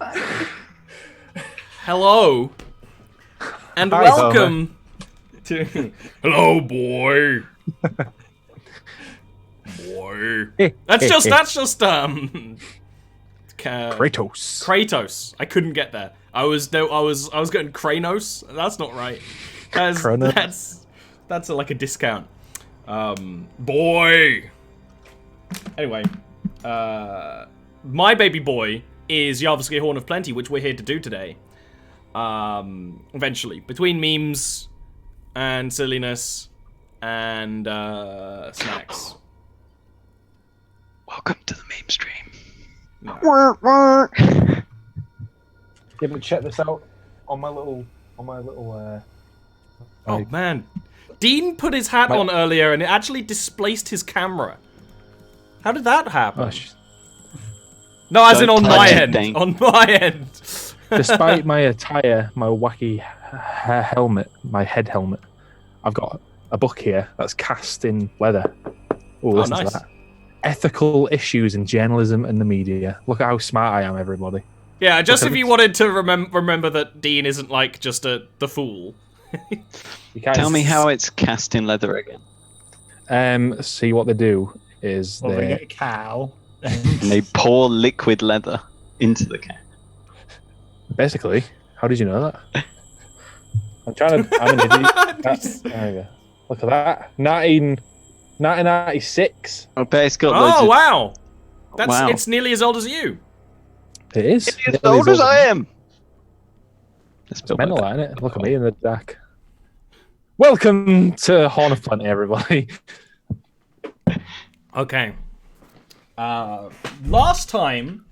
funny. Hello, and Hi, welcome to. Hello, boy. Boy. That's just Kratos. I couldn't get there. I was getting Kranos. That's not right. That's like a discount. Boy. Anyway, my baby boy is Jarviskjir Horn of Plenty, which we're here to do today. Eventually, between memes and silliness and snacks. Welcome to the meme stream. No. Yeah, but check this out on my little. Oh man, Dean put his hat on earlier, and it actually displaced his camera. How did that happen? No, as in on my end. On my end. Despite my attire, my wacky helmet, my head helmet, I've got a book here that's cast in leather. Oh, listen to that. Ethical issues in journalism and the media. Look at how smart I am, everybody. Yeah, just if you wanted to remember that Dean isn't like just the fool. Tell me how it's cast in leather again. See, what they do is they get a cow. And they pour liquid leather into the cow. Basically, how did you know that? I'm an idiot. There we go. Look at that. 1996. I bet it's got oh, wow. It's nearly as old as you. It is. It's as old as I am. It's mental, isn't it? Look at me in the dark. Welcome to Horn of Plenty, everybody. Okay. Last time,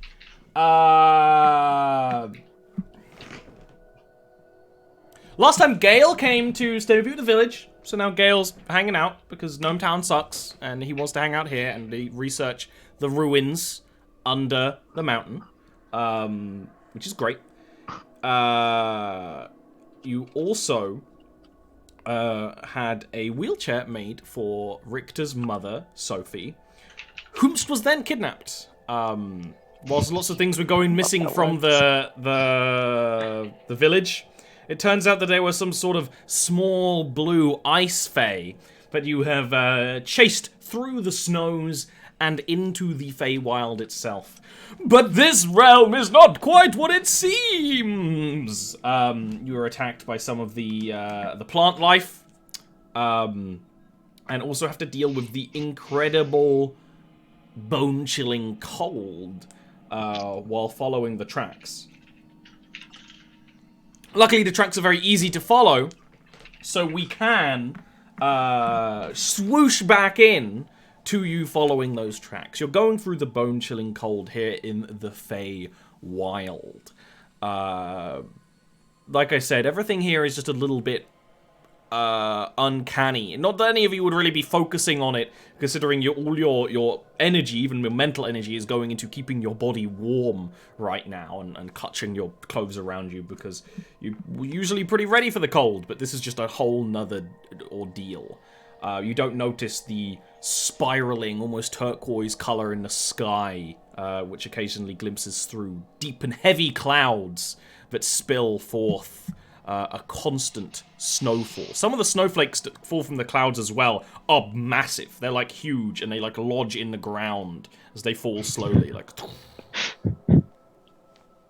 Gale came to stay with the village, so now Gale's hanging out because Gnome Town sucks, and he wants to hang out here and research the ruins under the mountain, which is great. You also had a wheelchair made for Richter's mother, Sophie, whomst was then kidnapped. Whilst lots of things were going missing from the village, it turns out that there was some sort of small blue ice fae that you have chased through the snows and into the Feywild itself. But this realm is not quite what it seems! You were attacked by some of the plant life, and also have to deal with the incredible bone-chilling cold while following the tracks. Luckily, the tracks are very easy to follow, so we can swoosh back in to you following those tracks. You're going through the bone-chilling cold here in the Feywild. Like I said, everything here is just a little bit uncanny. Not that any of you would really be focusing on it, considering all your energy, even your mental energy, is going into keeping your body warm right now and clutching your clothes around you, because you're usually pretty ready for the cold, but this is just a whole nother ordeal. You don't notice the spiraling, almost turquoise color in the sky, which occasionally glimpses through deep and heavy clouds that spill forth a constant snowfall. Some of the snowflakes that fall from the clouds as well are massive. They're like huge, and they like lodge in the ground as they fall slowly. Like,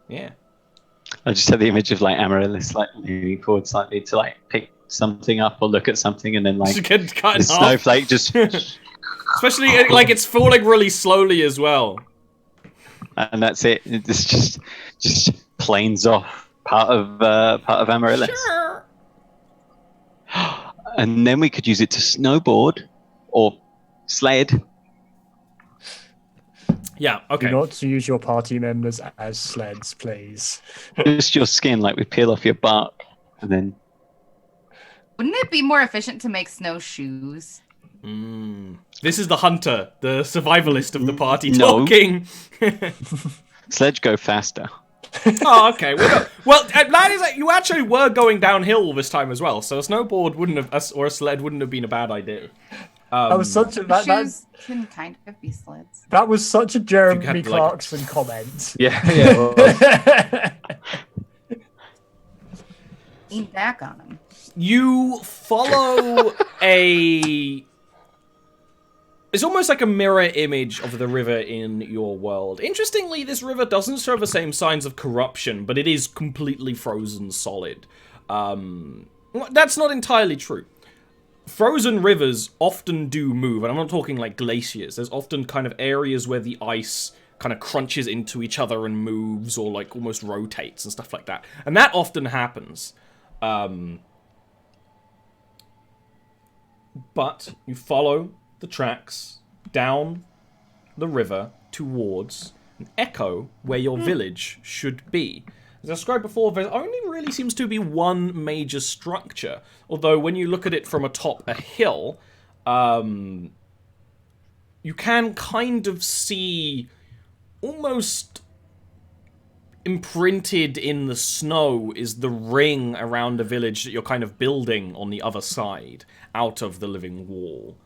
yeah. I just had the image of like Amaryllis like leaning forward slightly to like pick something up or look at something, and then like the snowflake just especially like it's falling really slowly as well, and that's it. It's just planes off part of Amaryllis. Sure. And then we could use it to snowboard or sled. Yeah, okay. Do not use your party members as sleds, please. Just your skin, like we peel off your bark, and then. Wouldn't it be more efficient to make snowshoes? This is the hunter, the survivalist of the party talking. Sledge go faster. Oh, okay. Well, that is you actually were going downhill this time as well, so a snowboard wouldn't have, or a sled wouldn't have been a bad idea. That was such a Shoes can kind of be sleds. that was such a Jeremy had, like, Clarkson comment. Yeah, yeah. Lean back on them. You follow a... It's almost like a mirror image of the river in your world. Interestingly, this river doesn't show the same signs of corruption, but it is completely frozen solid. That's not entirely true. Frozen rivers often do move, and I'm not talking like glaciers. There's often kind of areas where the ice kind of crunches into each other and moves, or like almost rotates and stuff like that. And that often happens. But you follow the tracks down the river towards an echo where your village should be. As I described before, there only really seems to be one major structure, although when you look at it from atop a hill, you can kind of see almost imprinted in the snow is the ring around the village that you're kind of building on the other side, out of the living wall.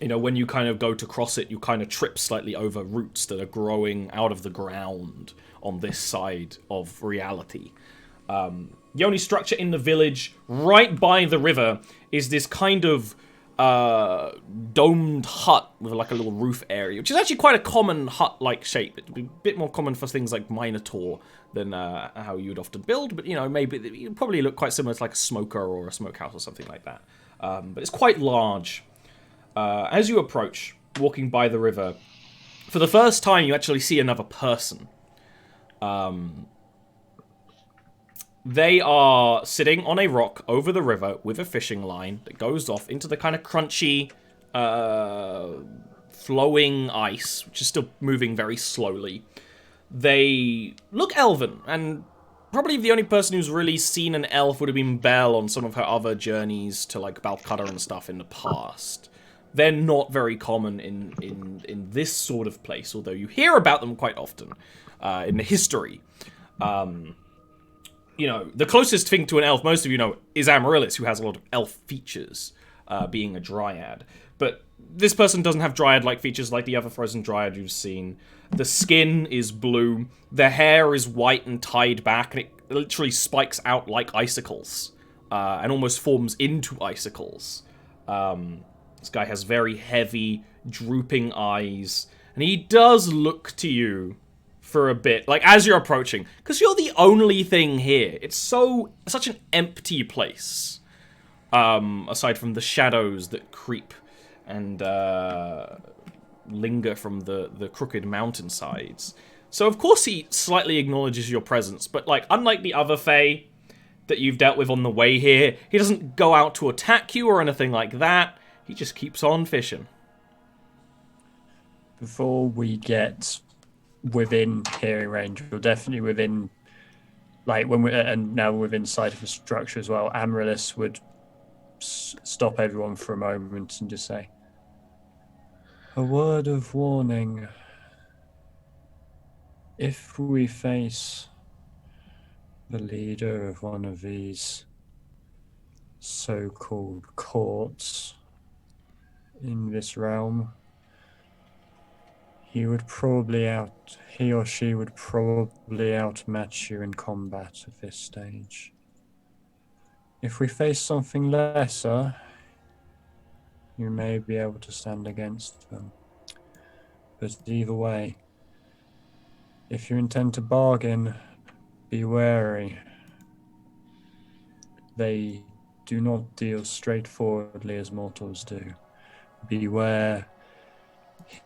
You know, when you kind of go to cross it, you kind of trip slightly over roots that are growing out of the ground on this side of reality. The only structure in the village right by the river is this kind of domed hut with like a little roof area, which is actually quite a common hut-like shape. It'd be a bit more common for things like Minotaur than how you would often build, but you know, maybe it would probably look quite similar to like a smoker or a smokehouse or something like that. But it's quite large. As you approach, walking by the river, for the first time you actually see another person. They are sitting on a rock over the river with a fishing line that goes off into the kind of crunchy, flowing ice, which is still moving very slowly. They look elven, and probably the only person who's really seen an elf would have been Belle on some of her other journeys to like Balcutta and stuff in the past. They're not very common in this sort of place, although you hear about them quite often in the history. You know, the closest thing to an elf, most of you know, is Amaryllis, who has a lot of elf features, being a dryad. But this person doesn't have dryad-like features like the other frozen dryad you've seen. The skin is blue, the hair is white and tied back, and it literally spikes out like icicles, and almost forms into icicles. This guy has very heavy, drooping eyes, and he does look to you for a bit, like as you're approaching, because you're the only thing here. It's such an empty place, aside from the shadows that creep and linger from the crooked mountainsides. So of course he slightly acknowledges your presence, but like unlike the other Fae that you've dealt with on the way here, he doesn't go out to attack you or anything like that. He just keeps on fishing. Before we get within hearing range, we're definitely within, like when and now within sight of the structure as well, Amaryllis would stop everyone for a moment and just say, "A word of warning. If we face the leader of one of these so-called courts in this realm, he or she would probably outmatch you in combat at this stage. If we face something lesser, you may be able to stand against them. But either way, if you intend to bargain, be wary. They do not deal straightforwardly as mortals do. Beware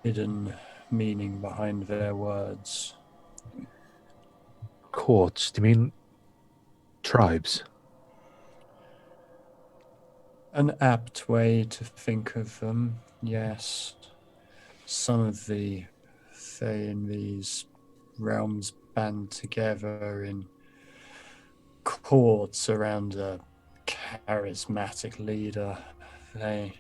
hidden meaning behind their words." Courts? Do you mean tribes? An apt way to think of them, yes. Some of the Fae in these realms band together in courts around a charismatic leader. They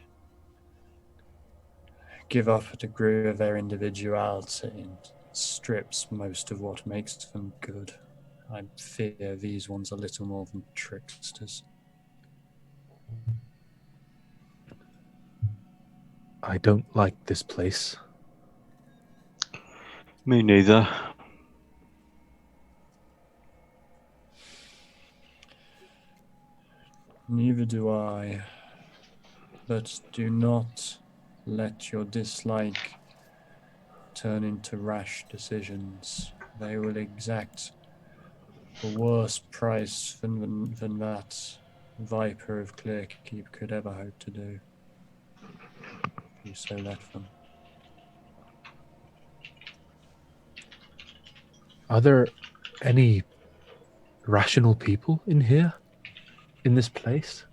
give up a degree of their individuality and strips most of what makes them good. I fear these ones are little more than tricksters. I don't like this place. Me neither. Neither do I. But do not let your dislike turn into rash decisions. They will exact a worse price than that Viper of Clearkeep could ever hope to do. If you so let them. Are there any rational people in here? In this place?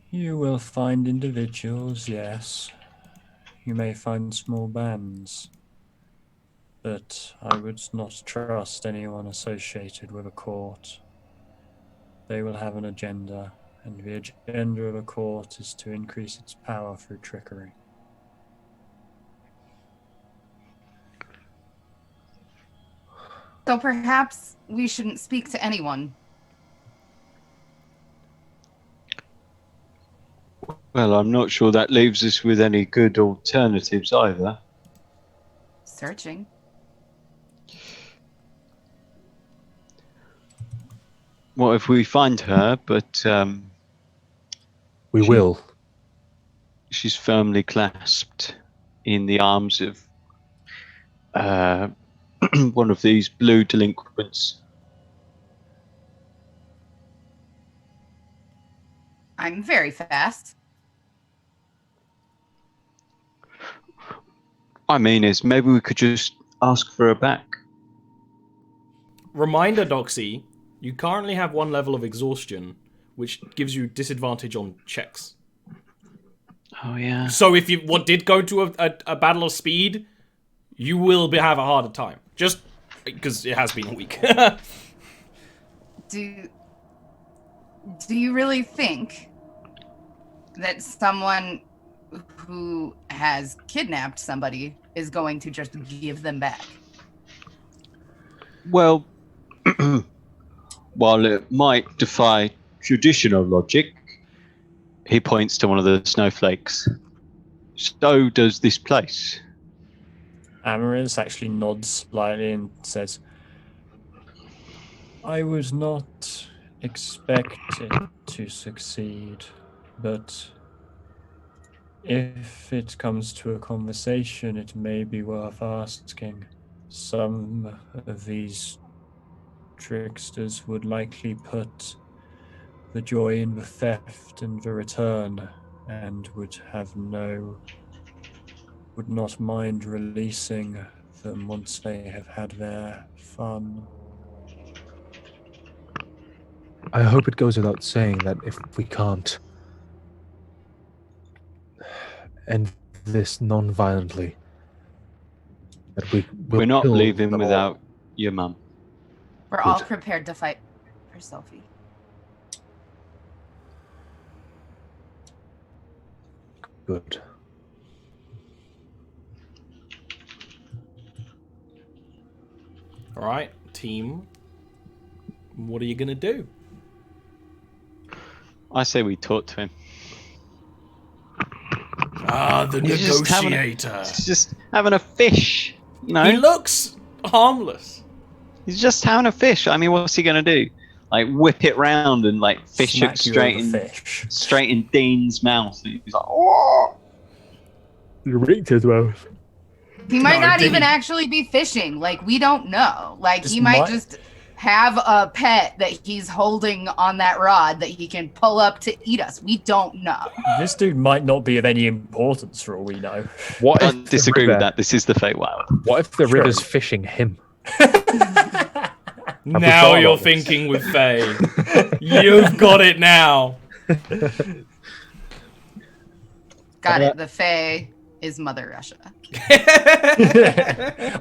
You will find individuals, yes. You may find small bands. But I would not trust anyone associated with a court. They will have an agenda, and the agenda of a court is to increase its power through trickery. So perhaps we shouldn't speak to anyone. Well, I'm not sure that leaves us with any good alternatives either. Searching. What if we find her, but We will. she's firmly clasped in the arms of one of these blue delinquents? I'm very fast. I mean, is maybe we could just ask for her back. Reminder, Doxy, you currently have 1 level of exhaustion, which gives you disadvantage on checks. Oh yeah. So if you did go to a battle of speed, you will have a harder time. Just because it has been a week. Do you really think that someone who has kidnapped somebody is going to just give them back? Well, while it might defy traditional logic, he points to one of the snowflakes. So does this place. Amaris actually nods slightly and says, I would not expect it to succeed, but if it comes to a conversation, it may be worth asking. Some of these tricksters would likely put the joy in the theft and the return, and would not mind releasing them once they have had their fun. I hope it goes without saying that if we can't end this non-violently, that We're not kill leaving them all. without your mum. We're all prepared to fight for Sophie. Good. All right, team. What are you gonna do? I say we talk to him. Ah, the He's just negotiator. He's just having a fish, you know? He looks harmless. He's just having a fish. I mean, what's he gonna do? Like whip it round and like fish Smack it you straight over in, fish. straight in Dean's mouth. And he's like, oh! You reeked his mouth. He might No, not didn't. even actually be fishing. Like, we don't know. Like, Just he might might- just have a pet that he's holding on that rod that he can pull up to eat us. We don't know. This dude might not be of any importance for all we know. What I if disagree the with river, that. This is the Fate Wild. What if the Sure. river's fishing him? Now thought you're about this? thinking with Faye. You've got it now. Got it. The Fae is Mother Russia.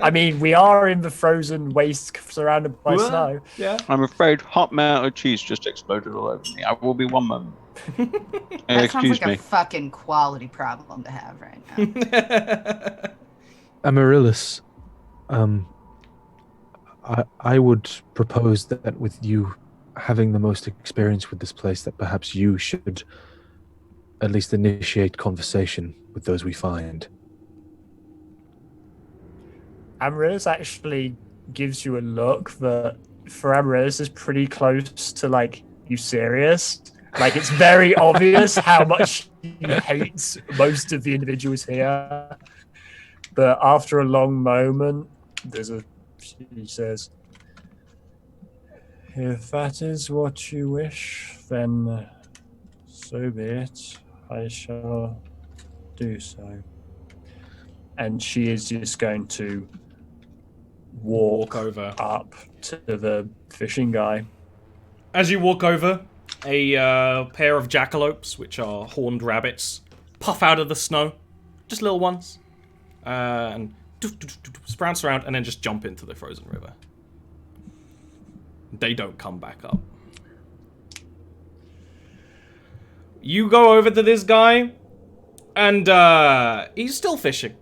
I mean, we are in the frozen waste surrounded by snow. Yeah. I'm afraid hot melted cheese just exploded all over me. I will be one moment. That sounds Excuse like me. a fucking quality problem to have right now. Amaryllis, I would propose that with you having the most experience with this place, that perhaps you should at least initiate conversation with those we find. Amaryllis actually gives you a look that for Amaryllis is pretty close to like, you serious? Like, it's very obvious how much he hates most of the individuals here. But after a long moment, she says, if that is what you wish, then so be it. I shall do so. And she is just going to walk over up to the fishing guy. As you walk over, a pair of jackalopes, which are horned rabbits, puff out of the snow. Just little ones. And sprance around and then just jump into the frozen river. They don't come back up. You go over to this guy, and he's still fishing.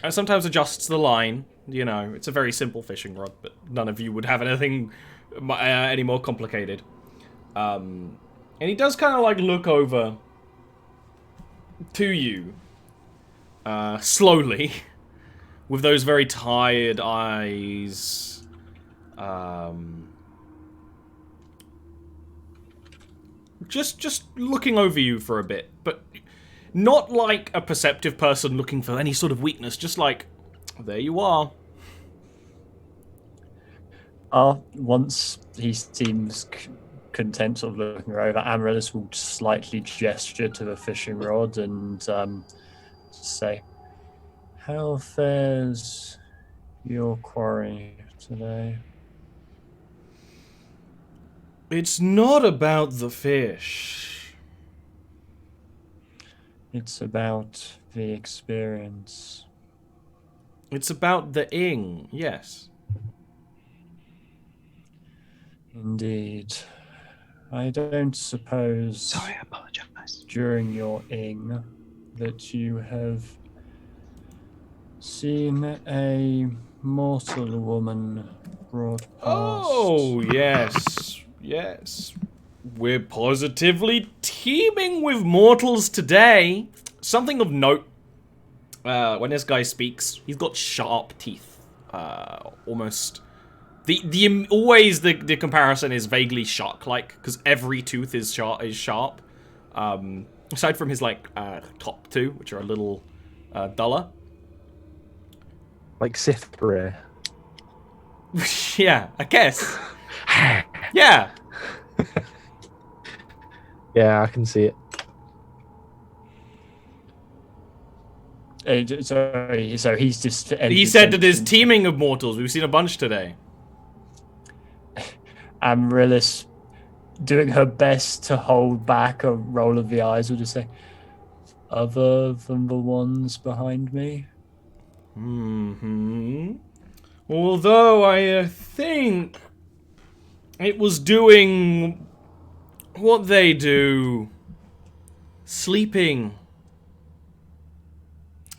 And sometimes adjusts the line. You know, it's a very simple fishing rod, but none of you would have anything any more complicated. And he does kind of like look over to you, slowly, with those very tired eyes. Just looking over you for a bit, but not like a perceptive person looking for any sort of weakness, just like, there you are. Once he seems content of looking over, Amaryllis will slightly gesture to the fishing rod and say, how fares your quarry today? It's not about the fish. It's about the experience. It's about the ing, yes. Indeed. I don't suppose... Sorry, I apologize. ...during your ing that you have seen a mortal woman brought past. Oh, yes. Yes. We're positively teeming with mortals today. Something of note, when this guy speaks, he's got sharp teeth. Almost... Always the comparison is vaguely shark-like, because every tooth is sharp. Aside from his, like, top two, which are a little duller. Like Sith Ray. Yeah, I guess. Yeah. Yeah, I can see it. Sorry, so he's just... He said that there's teeming of mortals. We've seen a bunch today. Amaryllis, doing her best to hold back a roll of the eyes, will just say, other than the ones behind me? Although I think it was doing what they do. Sleeping.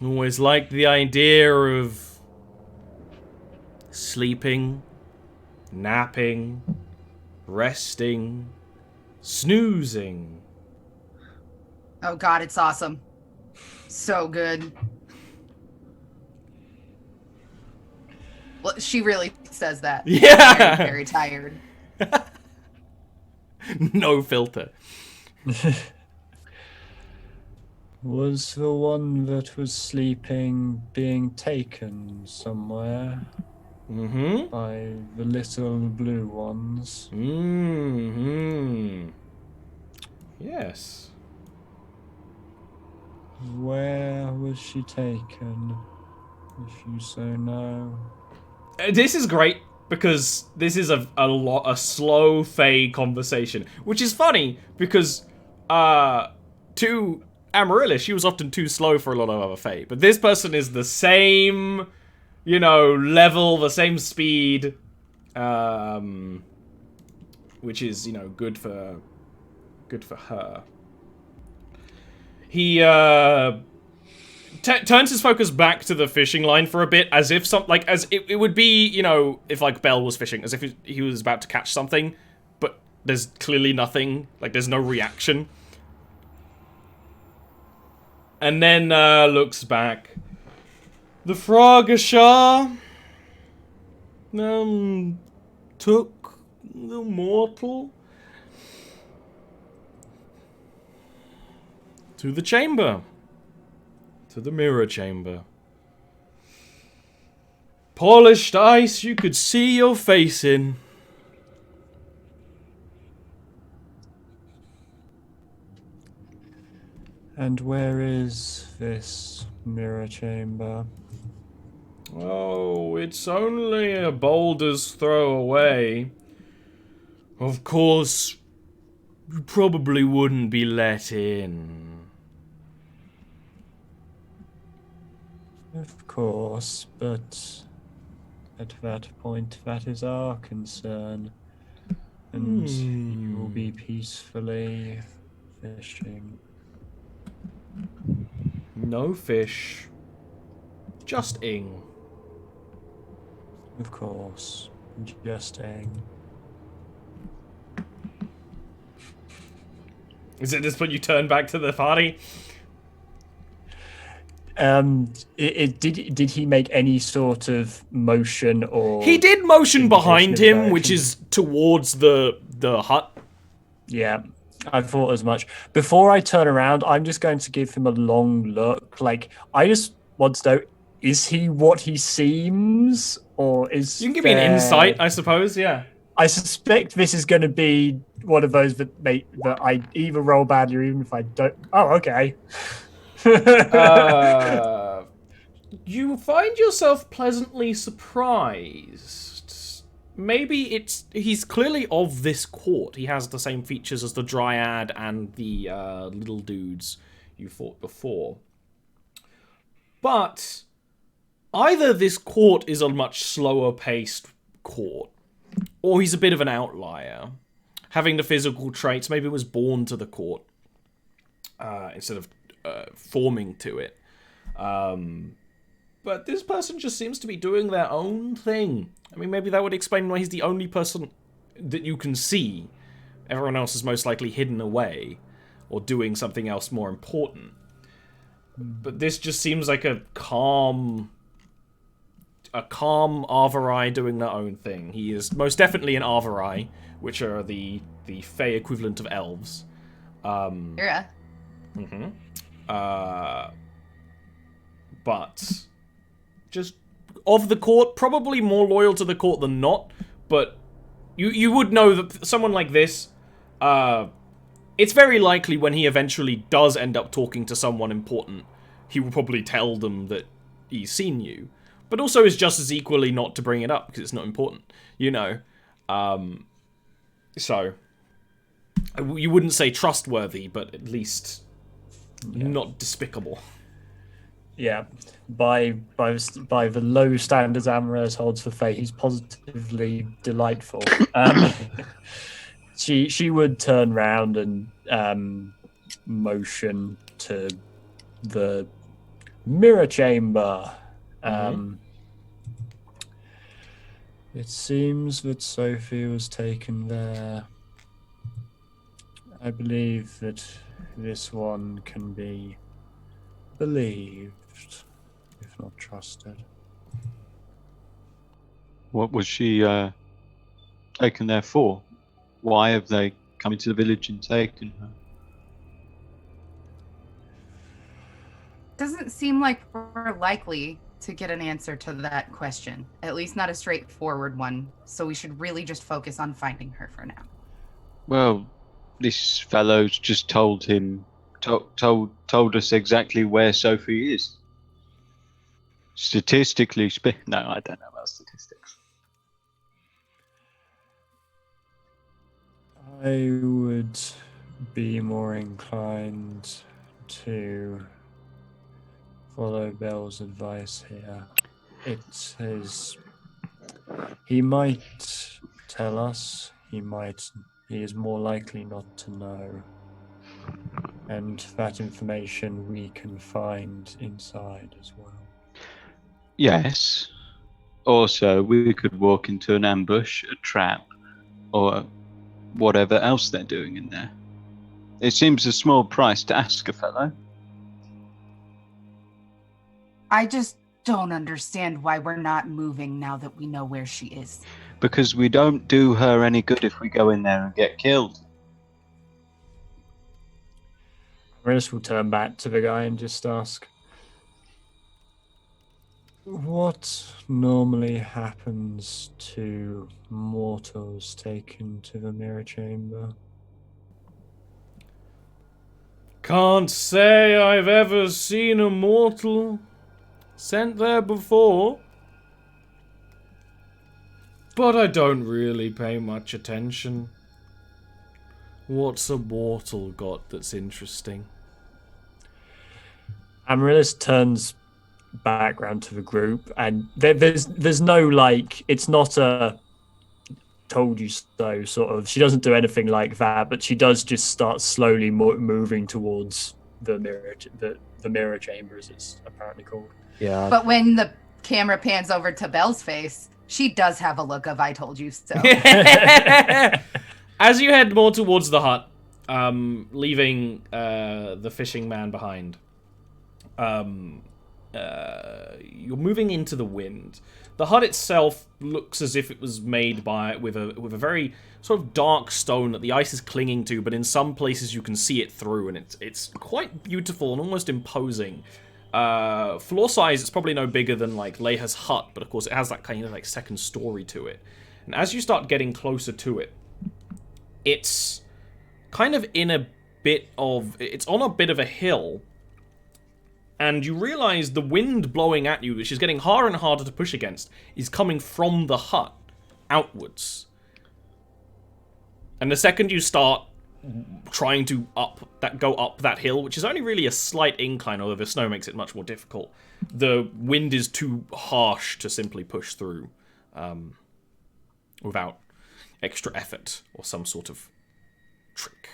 Always liked the idea of sleeping, napping, resting, snoozing. Oh god, it's awesome. So good. Well, she really says that. Yeah. Very, very tired. No filter. Was the one that was sleeping being taken somewhere? By the little blue ones? Yes. Where was she taken, if you so know? This is great because this is a slow Fae conversation, which is funny because to Amaryllis, she was often too slow for a lot of other Fae, but this person is the same, you know, level, the same speed, which is, you know, good for her. He turns his focus back to the fishing line for a bit, as if it would be, you know, if like Belle was fishing, as if he was about to catch something, but there's clearly nothing, like there's no reaction. And then looks back. The Frogashar took the mortal to the chamber. To the mirror chamber. Polished ice you could see your face in. And where is this mirror chamber? Oh, it's only a boulder's throw away. Of course, you probably wouldn't be let in. Of course, but at that point, that is our concern. And you will be peacefully fishing. No fish. Just ing. Of course, just Ing. Is it this point you turn back to the party? Did he make any sort of motion or? He did motion behind indication of him, which direction? is towards the hut. Yeah, I thought as much. Before I turn around, I'm just going to give him a long look. Like, I just want to know, is he what he seems? Or is You can give me an insight, I suppose, yeah. I suspect this is going to be one of those that I either roll badly or even if I don't. Oh, okay. You find yourself pleasantly surprised. Maybe he's clearly of this court. He has the same features as the Dryad and the little dudes you fought before. But either this court is a much slower paced court, or he's a bit of an outlier. Having the physical traits, maybe was born to the court instead of forming to it. But this person just seems to be doing their own thing. I mean, maybe that would explain why he's the only person that you can see. Everyone else is most likely hidden away or doing something else more important. But this just seems like a calm Arvarai doing their own thing. He is most definitely an Arvarai, which are the Fey equivalent of elves. Yeah. But just of the court, probably more loyal to the court than not. But you would know that someone like this, it's very likely when he eventually does end up talking to someone important, he will probably tell them that he's seen you. But also is just as equally not to bring it up because it's not important, you know. So you wouldn't say trustworthy, but at least not despicable. Yeah, by the low standards Amaris holds for Faye, he's positively delightful. She would turn round and motion to the mirror chamber. It seems that Sophie was taken there. I believe that this one can be believed, if not trusted. What was she taken there for? Why have they come into the village and taken her? Doesn't seem like we're likely to get an answer to that question. At least not a straightforward one. So we should really just focus on finding her for now. Well, this fellow's just told us exactly where Sophie is. Statistically speaking, no, I don't know about statistics. I would be more inclined to follow Bell's advice here. It is. He might tell us. He is more likely not to know. And that information we can find inside as well. Yes. Also, we could walk into an ambush, a trap, or whatever else they're doing in there. It seems a small price to ask a fellow. I just don't understand why we're not moving now that we know where she is. Because we don't do her any good if we go in there and get killed. Amaryllis will turn back to the guy and just ask, what normally happens to mortals taken to the mirror chamber? Can't say I've ever seen a mortal sent there before. But I don't really pay much attention. What's a mortal got that's interesting? Amaryllis turns back round to the group, and there's no, like, it's not a told you so sort of. She doesn't do anything like that, but she does just start slowly moving towards the mirror chamber, as it's apparently called. Yeah. But when the camera pans over to Belle's face, she does have a look of "I told you so." As you head more towards the hut, leaving the fishing man behind, you're moving into the wind. The hut itself looks as if it was made with a very sort of dark stone that the ice is clinging to, but in some places you can see it through, and it's quite beautiful and almost imposing. Floor size, it's probably no bigger than like Leia's hut, but of course it has that kind of like second story to it. And as you start getting closer to it, it's kind of it's on a bit of a hill. And you realize the wind blowing at you, which is getting harder and harder to push against, is coming from the hut outwards. And the second you start trying to go up that hill, which is only really a slight incline, although the snow makes it much more difficult, the wind is too harsh to simply push through without extra effort or some sort of trick.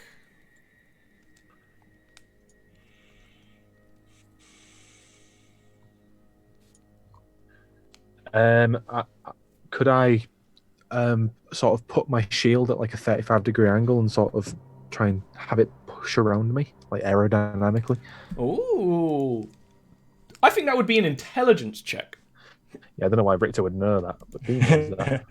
Could I sort of put my shield at like a 35-degree angle and sort of try and have it push around me, like aerodynamically? Ooh. I think that would be an intelligence check. Yeah, I don't know why Richter would know that, but he knows that.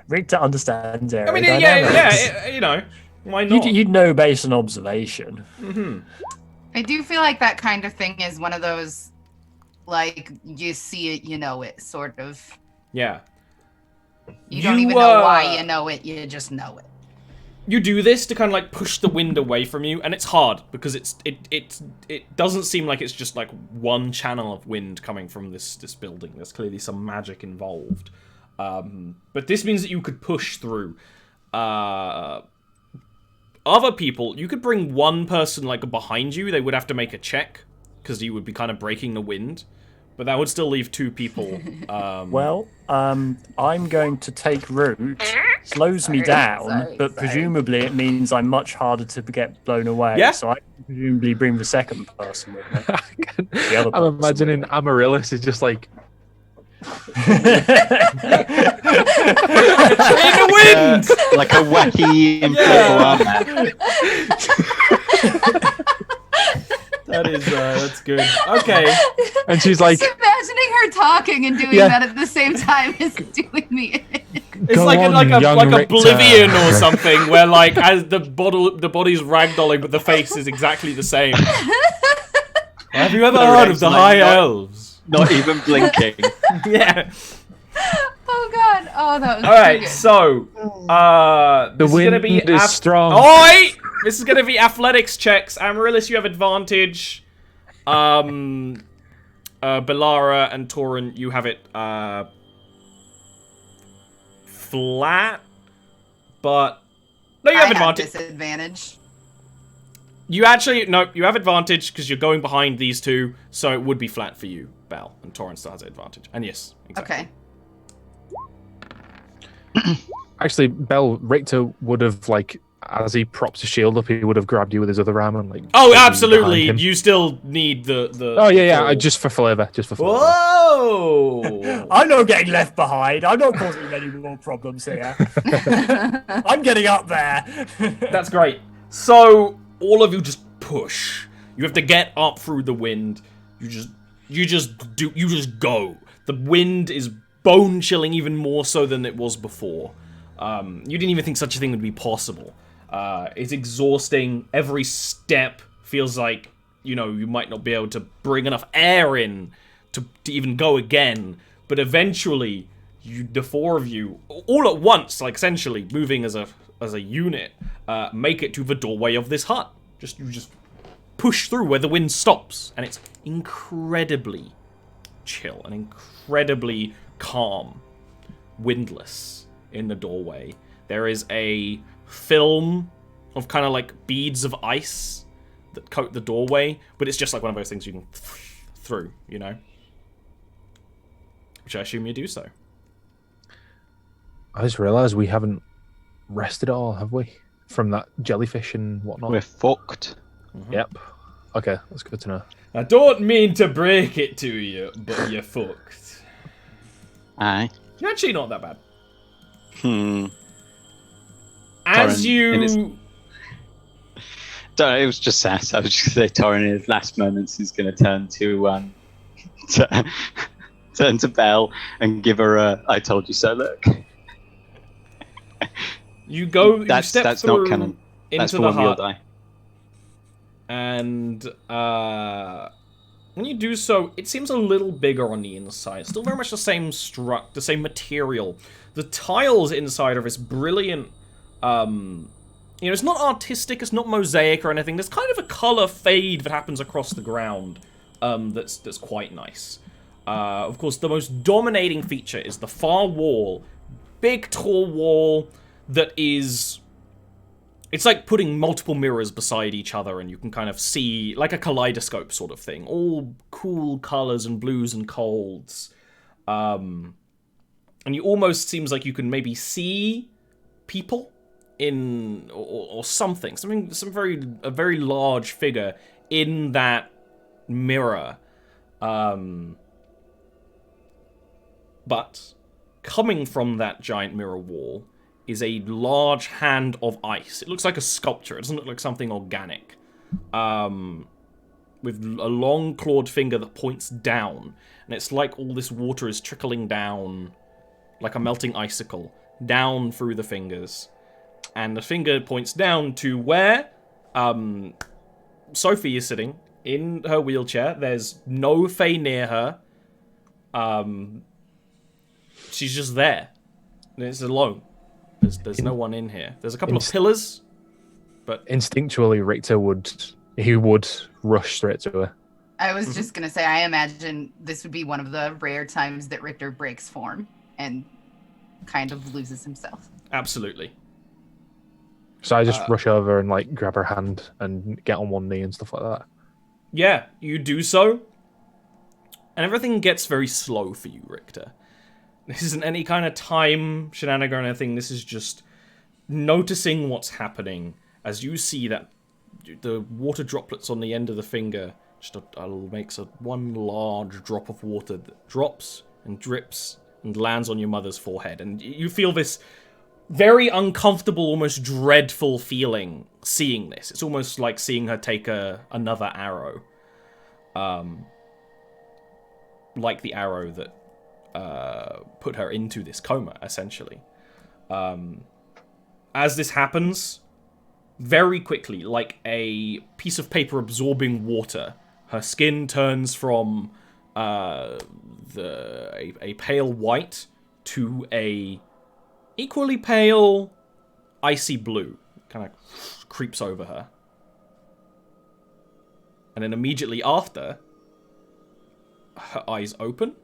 Richter understands aerodynamics. I mean, yeah, you know, why not? You'd know based on observation. Mm-hmm. I do feel like that kind of thing is one of those, like, you see it, you know it, sort of. Yeah. You don't even know why you know it, you just know it. You do this to kind of like push the wind away from you, and it's hard because it doesn't seem like it's just like one channel of wind coming from this building. There's clearly some magic involved. But this means that you could push through. Other people, you could bring one person like behind you. They would have to make a check because you would be kind of breaking the wind. But that would still leave two people. I'm going to take root. Slows me down, but presumably it means I'm much harder to get blown away. Yeah. So I can presumably bring the second person with me. The other I'm person imagining Amaryllis is just like... in the wind! Like a wacky inflatable arm. That's good. Okay. And she's like... Just imagining her talking and doing that at the same time as doing me. It's like Oblivion or something, where like as the body's ragdolling, but the face is exactly the same. Have you ever heard of the High Elves? Not even blinking. Yeah. Oh god. Oh, that was all right. good. So, the wind is strong. Oi! This is gonna be athletics checks. Amaryllis, you have advantage. Belara and Torin, you have it flat, but no, you have advantage. Disadvantage. You actually you have advantage because you're going behind these two, so it would be flat for you, Belle, and Torin still has advantage. And yes, exactly. Okay. Actually, Belle, Richter would have like, as he props his shield up, he would have grabbed you with his other arm and like. Oh, absolutely! You still need the. Oh yeah. Just for flavor. Whoa! I'm not getting left behind. I'm not causing any more problems here. I'm getting up there. That's great. So all of you just push. You have to get up through the wind. You just You just go. The wind is bone chilling even more so than it was before. You didn't even think such a thing would be possible. It's exhausting. Every step feels like, you might not be able to bring enough air in to even go again. But eventually, the four of you, all at once, like essentially moving as a unit, make it to the doorway of this hut. You just push through where the wind stops, and it's incredibly chill and incredibly calm, windless in the doorway. There is a film of kind of like beads of ice that coat the doorway, but it's just like one of those things you can through, which I assume you do so. I just realised we haven't rested at all, have we? From that jellyfish and whatnot. We're fucked. Mm-hmm. Yep. Okay, that's good to know. I don't mean to break it to you, but you're fucked. Aye. You're actually not that bad. Torrin, you... It was just sass. I was just going to say Torrin in his last moments is going to turn to Belle and give her a "I told you so" look. You go. That's not canon. That's into the hut, die. and when you do so, it seems a little bigger on the inside. Still very much the same the same material. The tiles inside are this brilliant. It's not artistic. It's not mosaic or anything. There's kind of a color fade that happens across the ground. That's quite nice. Of course, the most dominating feature is the far wall. Big, tall wall that is... It's like putting multiple mirrors beside each other, and you can kind of see, like a kaleidoscope sort of thing. All cool colors and blues and golds. And you almost seems like you can maybe see people in... or something. A very large figure in that mirror. But coming from that giant mirror wall is a large hand of ice. It looks like a sculpture. It doesn't look like something organic. With a long clawed finger that points down. And it's like all this water is trickling down like a melting icicle down through the fingers. And the finger points down to where Sophie is sitting in her wheelchair. There's no Fae near her. She's just there. It's alone. There's no one in here. There's a couple of pillars, but instinctually Richter would rush straight to her. I was just gonna say, I imagine this would be one of the rare times that Richter breaks form and kind of loses himself. Absolutely. So I just rush over and like grab her hand and get on one knee and stuff like that. Yeah, you do so, and everything gets very slow for you, Richter. This isn't any kind of time shenanigan or anything. This is just noticing what's happening as you see that the water droplets on the end of the finger just makes one large drop of water that drops and drips and lands on your mother's forehead. And you feel this very uncomfortable, almost dreadful feeling seeing this. It's almost like seeing her take another arrow. Like the arrow that put her into this coma, essentially. As this happens, very quickly, like a piece of paper absorbing water, her skin turns from a pale white to a equally pale icy blue. Kind of creeps over her. And then immediately after, her eyes open.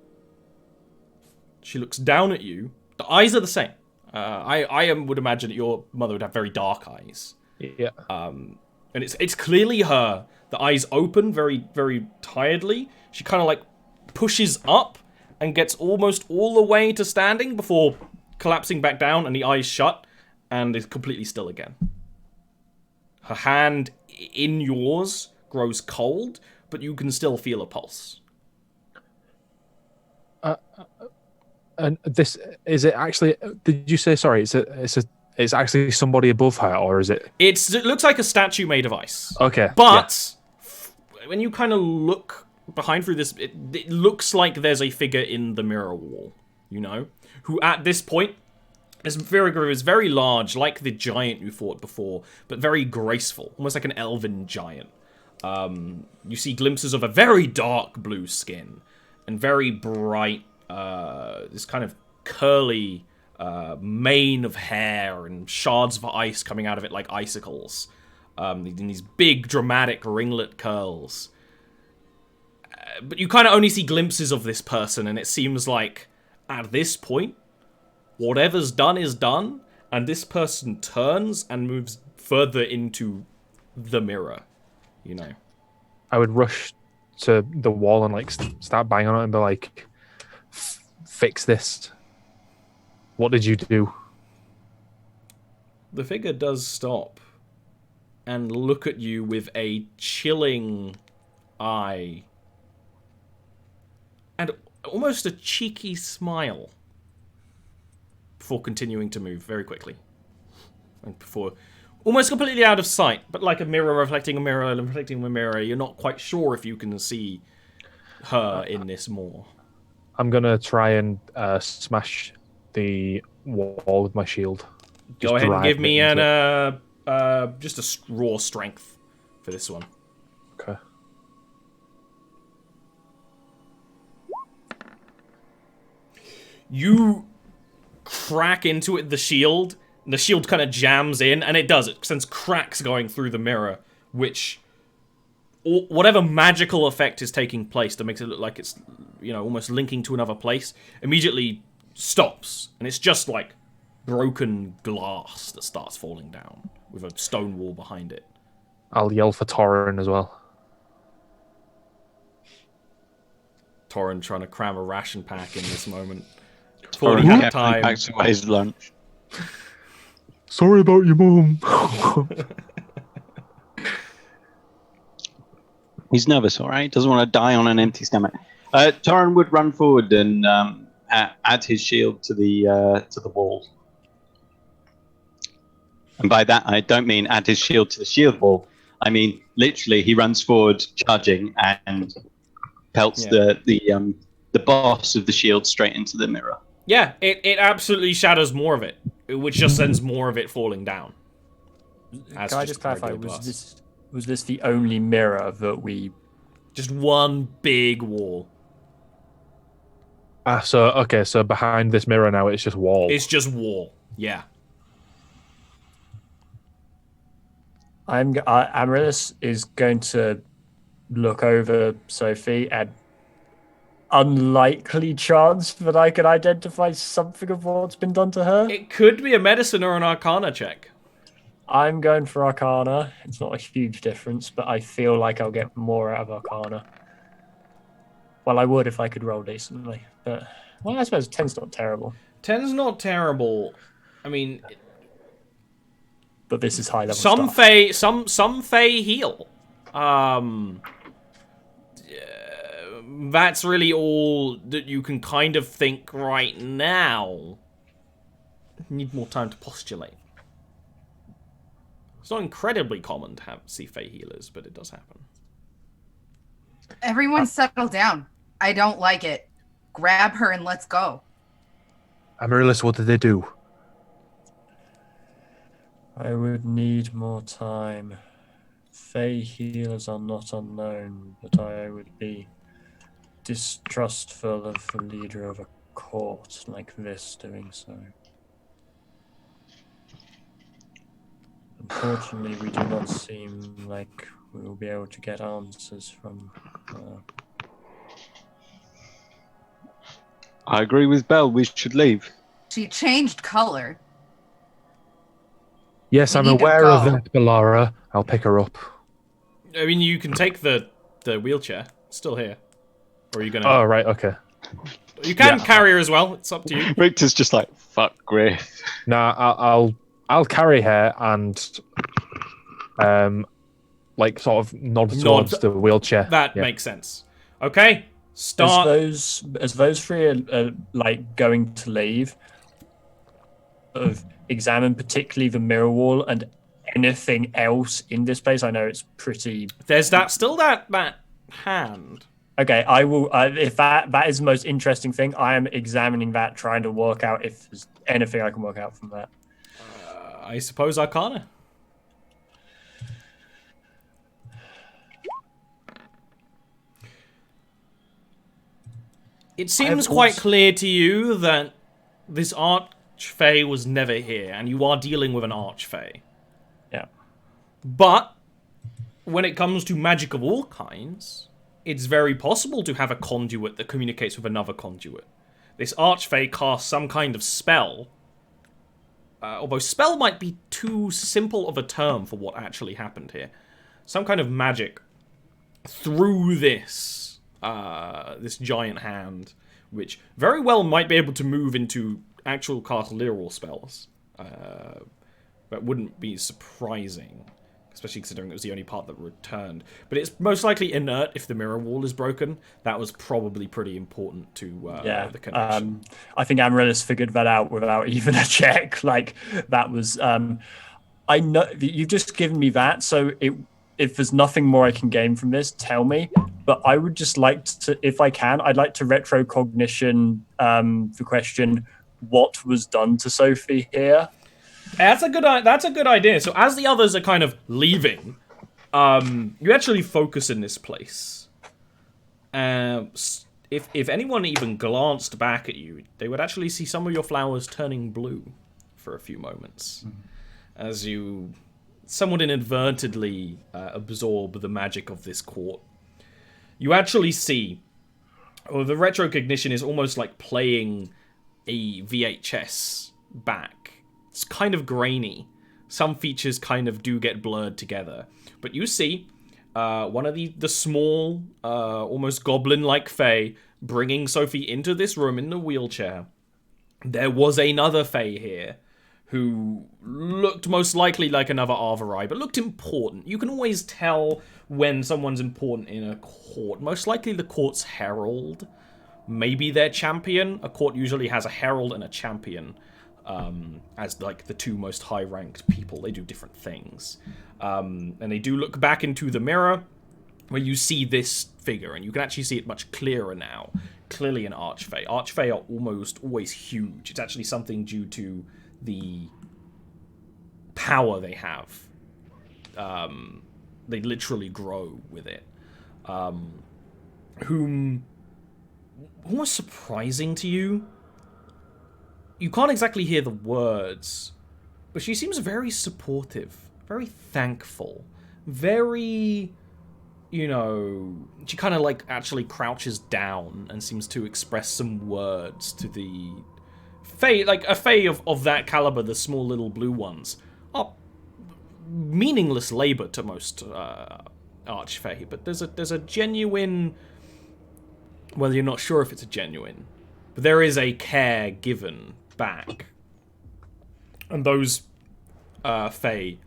She looks down at you. The eyes are the same. I would imagine that your mother would have very dark eyes. Yeah. And it's clearly her. The eyes open very, very tiredly. She kind of like pushes up and gets almost all the way to standing before collapsing back down, and the eyes shut and is completely still again. Her hand in yours grows cold, but you can still feel a pulse. And this is it actually? Did you say sorry? It's actually somebody above her, or is it? It looks like a statue made of ice. Okay, but when you kind of look through this, it looks like there's a figure in the mirror wall, you know, who at this point is very large, like the giant you fought before, but very graceful, almost like an elven giant. You see glimpses of a very dark blue skin and very bright, this kind of curly mane of hair and shards of ice coming out of it like icicles. In these big, dramatic ringlet curls. But you kind of only see glimpses of this person, and it seems like, at this point, whatever's done is done, and this person turns and moves further into the mirror, you know. I would rush to the wall and, like, start banging on it and be like, fix this. What did you do? The figure does stop and look at you with a chilling eye and almost a cheeky smile before continuing to move very quickly. And before almost completely out of sight, but like a mirror reflecting a mirror, reflecting a mirror, you're not quite sure if you can see her in this more. I'm gonna try and smash the wall with my shield. Go ahead and give me an just a raw strength for this one. Okay. You crack into it, the shield, and the shield kind of jams in, and it does. It sends cracks going through the mirror, which whatever magical effect is taking place that makes it look like it's, you know, almost linking to another place, immediately stops, and it's just like broken glass that starts falling down with a stone wall behind it. I'll yell for Torrin as well. Torrin trying to cram a ration pack in this moment. Torrin Falling out of time. packs away his lunch. Sorry about your mum. He's nervous, all right? Doesn't want to die on an empty stomach. Torrin would run forward and add his shield to the wall. And by that, I don't mean add his shield to the shield wall. I mean, literally, he runs forward, charging, and pelts the boss of the shield straight into the mirror. Yeah, it absolutely shatters more of it, which just sends more of it falling down. Can I just clarify, was this the only mirror that we... Just one big wall. So behind this mirror now, it's just wall. It's just wall, yeah. Amaryllis is going to look over Sophie, and unlikely chance that I could identify something of what's been done to her. It could be a medicine or an arcana check. I'm going for arcana. It's not a huge difference, but I feel like I'll get more out of arcana. Well, I would if I could roll decently, but well, I suppose 10's not terrible. 10's not terrible. I mean, but this is high level some stuff. some Fey heal. That's really all that you can kind of think right now. Need more time to postulate. It's not incredibly common to see Fey healers, but it does happen. Everyone settle down. I don't like it. Grab her and let's go. Amaryllis, what did they do? I would need more time. Fey healers are not unknown, but I would be distrustful of the leader of a court like this doing so. Unfortunately, we do not seem like we will be able to get answers from her. I agree with Belle. We should leave. She changed color. Yes, I'm aware of that, Bellara. I'll pick her up. I mean, you can take the wheelchair. It's still here. Or are you gonna... Oh, right, okay. You can carry her as well. It's up to you. Victor's just like, fuck Griff. Nah, I'll carry her and like sort of nod towards the wheelchair. That makes sense. Okay, start. As those three are like going to leave, examine particularly the mirror wall and anything else in this place. I know it's pretty. There's still that hand Okay, I will. If that is the most interesting thing, I am examining that, trying to work out if there's anything I can work out from that. I suppose Arcana. It seems quite clear to you that this Archfey was never here, and you are dealing with an Archfey. Yeah. But when it comes to magic of all kinds, it's very possible to have a conduit that communicates with another conduit. This Archfey casts some kind of spell, although spell might be too simple of a term for what actually happened here. Some kind of magic through this this giant hand, which very well might be able to move into actual cast literal spells. That wouldn't be surprising, especially considering it was the only part that returned. But it's most likely inert if the mirror wall is broken. That was probably pretty important to the connection. I think Amaryllis figured that out without even a check. Like, that was... I know you've just given me that, so if there's nothing more I can gain from this, tell me. But I would just like to, if I can, I'd like to retrocognition the question, what was done to Sophie here? That's a good idea. So as the others are kind of leaving, you actually focus in this place. If anyone even glanced back at you, they would actually see some of your flowers turning blue for a few moments. As you somewhat inadvertently absorb the magic of this court. You actually see, the retrocognition is almost like playing a VHS back. It's kind of grainy. Some features kind of do get blurred together. But you see one of the small, almost goblin-like fae bringing Sophie into this room in the wheelchair. There was another fae here who looked most likely like another Arvarai, but looked important. You can always tell when someone's important in a court. Most likely the court's herald, maybe their champion. A court usually has a herald and a champion as like the two most high-ranked people. They do different things. And they do look back into the mirror where you see this figure, and you can actually see it much clearer now. Clearly an Archfey. Archfey are almost always huge. It's actually something due to the power they have. They literally grow with it. Whom, almost surprising to you, you can't exactly hear the words, but she seems very supportive, very thankful, very, you know, she kind of like actually crouches down and seems to express some words to the fae, like a fae of that caliber, the small little blue ones, are meaningless labor to most archfae, but there's a genuine, well, you're not sure if it's a genuine, but there is a care given back. And those fae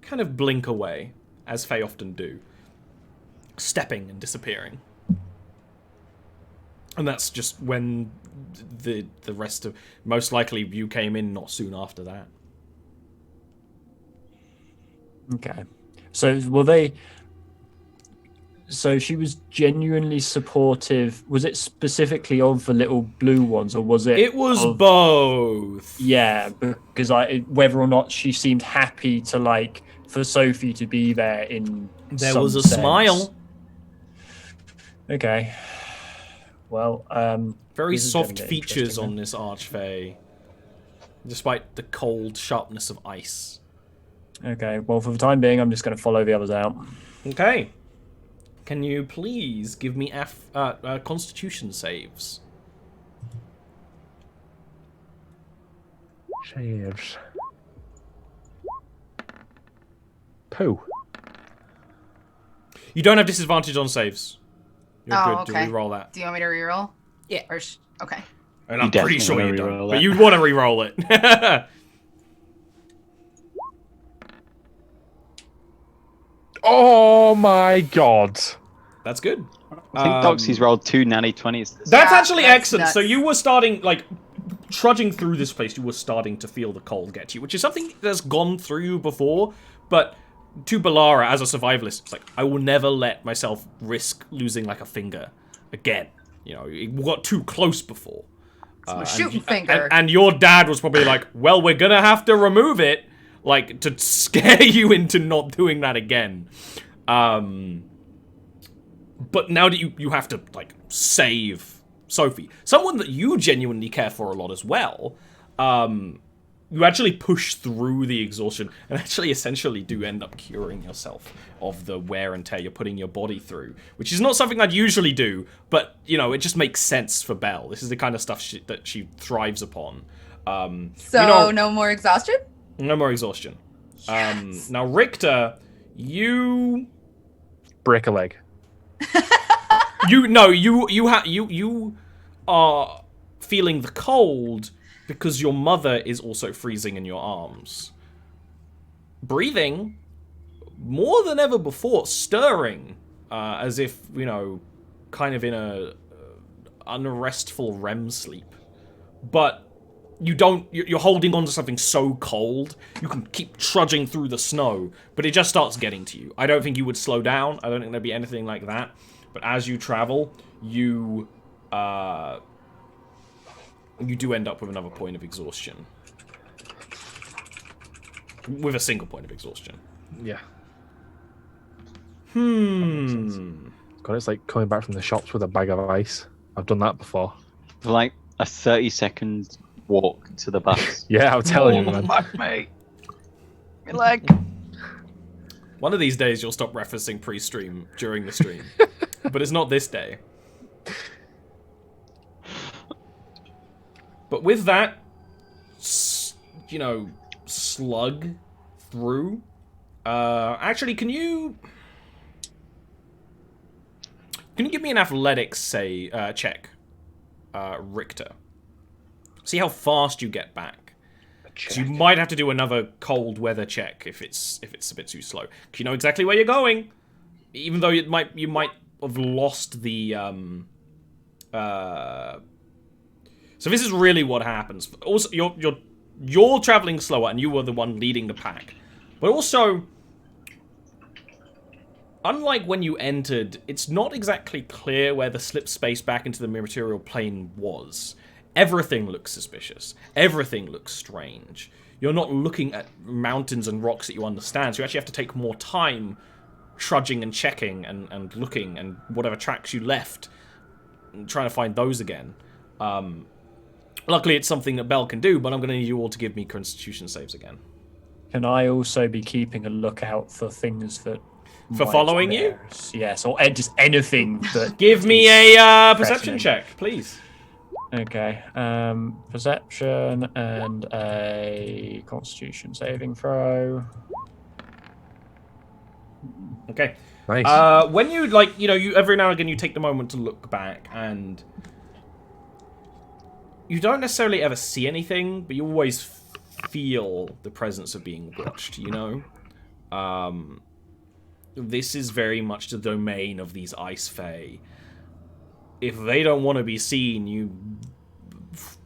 kind of blink away, as fae often do, stepping and disappearing. And that's just when the rest of, most likely you came in not soon after that. Okay. So will they... So she was genuinely supportive. Was it specifically of the little blue ones, or was it... It was both. Yeah, because whether or not she seemed happy to, like, for Sophie to be there in There some was a sense. smile. Okay. Well, Very this is gonna soft get features interesting on then. this archfey, despite the cold sharpness of ice. Okay, well, for the time being, I'm just going to follow the others out. Okay. Can you please give me Constitution saves? Saves. Pooh. You don't have disadvantage on saves. You're Oh, good okay. to reroll that. Do you want me to reroll? Yeah. Or okay. And You I'm pretty definitely sure wanna you don't. reroll But that. you'd want to reroll it. Oh my god. That's good. I think Doxy's rolled 2 natty 20s. That's Yeah, actually that's excellent. nuts. So you were starting, like, trudging through this place, you were starting to feel the cold get to you, which is something that's gone through you before, but to Balara as a survivalist, it's like, I will never let myself risk losing like a finger again. You know, it got too close before. A shooting finger. And your dad was probably like, well, we're gonna have to remove it, like, to scare you into not doing that again. But now that you have to, like, save Sophie, someone that you genuinely care for a lot as well, you actually push through the exhaustion and actually essentially do end up curing yourself of the wear and tear you're putting your body through, which is not something I'd usually do, but, you know, it just makes sense for Belle. This is the kind of stuff that she thrives upon. So, you know, no more exhaustion? no more exhaustion. Yes. Now, Richter, you... Break a leg. You are feeling the cold because your mother is also freezing in your arms. Breathing more than ever before, stirring, as if, you know, kind of in a unrestful REM sleep. But you're holding on to something so cold, you can keep trudging through the snow, but it just starts getting to you. I don't think you would slow down. I don't think there'd be anything like that. But as you travel, you do end up with another point of exhaustion. With a single point of exhaustion. Yeah. God, it's like coming back from the shops with a bag of ice. I've done that before. Like a 30-second walk to the bus. Yeah, I'm telling you, man. Fuck me. Like, one of these days you'll stop referencing pre-stream during the stream. But it's not this day. But with that, you know, slug through. Actually, can you give me an athletics check, Richter? See how fast you get back. So you might have to do another cold weather check if it's a bit too slow. 'Cause you know exactly where you're going, even though you might have lost the So this is really what happens. Also, you're traveling slower, and you were the one leading the pack. But also, unlike when you entered, it's not exactly clear where the slip space back into the material plane was. Everything looks suspicious. Everything looks strange. You're not looking at mountains and rocks that you understand, so you actually have to take more time trudging and checking and looking and whatever tracks you left and trying to find those again. Luckily, it's something that Belle can do, but I'm going to need you all to give me Constitution saves again. Can I also be keeping a lookout for things that... For following you? Yes, or just anything that... Give me a perception check, please. Okay. Perception and a Constitution saving throw. Okay. Nice. When you, like, you every now and again you take the moment to look back, and you don't necessarily ever see anything, but you always feel the presence of being watched, you know? This is very much the domain of these Ice Fae. If they don't want to be seen,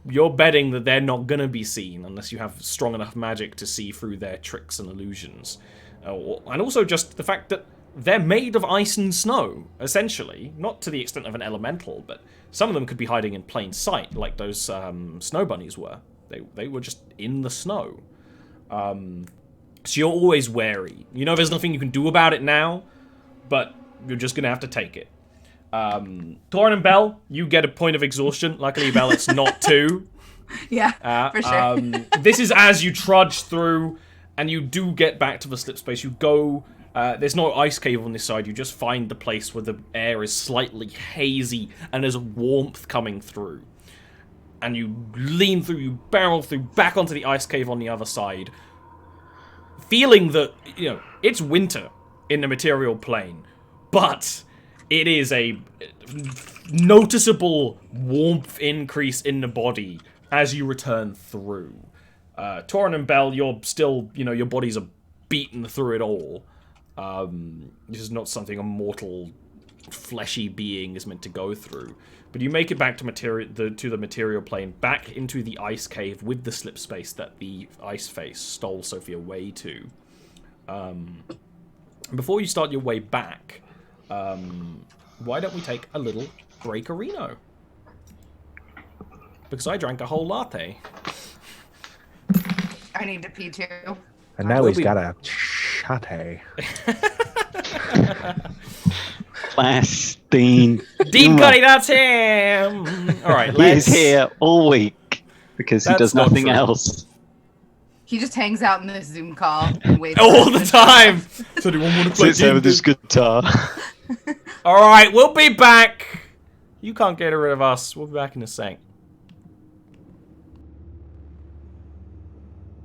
you're betting that they're not going to be seen unless you have strong enough magic to see through their tricks and illusions. And also just the fact that they're made of ice and snow, essentially. Not to the extent of an elemental, but some of them could be hiding in plain sight, like those snow bunnies were. They were just in the snow. So you're always wary. You know there's nothing you can do about it now, but you're just going to have to take it. Thorin and Belle, you get a point of exhaustion. Luckily, Belle, it's not 2. Yeah, for sure. This is as you trudge through, and you do get back to the slip space. You go... there's no ice cave on this side. You just find the place where the air is slightly hazy, and there's warmth coming through. And you lean through, you barrel through, back onto the ice cave on the other side, feeling that, it's winter in the material plane, but it is a noticeable warmth increase in the body as you return through. Torin and Belle, you're still, your bodies are beaten through it all. This is not something a mortal, fleshy being is meant to go through. But you make it back to the material plane, back into the ice cave with the slip space that the ice face stole Sophie away to. Before you start your way back, why don't we take a little breakerino? Because I drank a whole latte. I need to pee too. And now We'll he's be- got a chatty. Class Dean. Dean Cuddy, that's him! Alright, He let's... is here all week because he That's does not nothing true. else. He just hangs out in this Zoom call and waits. All the time! So do you want to play Sits there with D&D? his guitar. Alright, we'll be back! You can't get rid of us. We'll be back in a sec.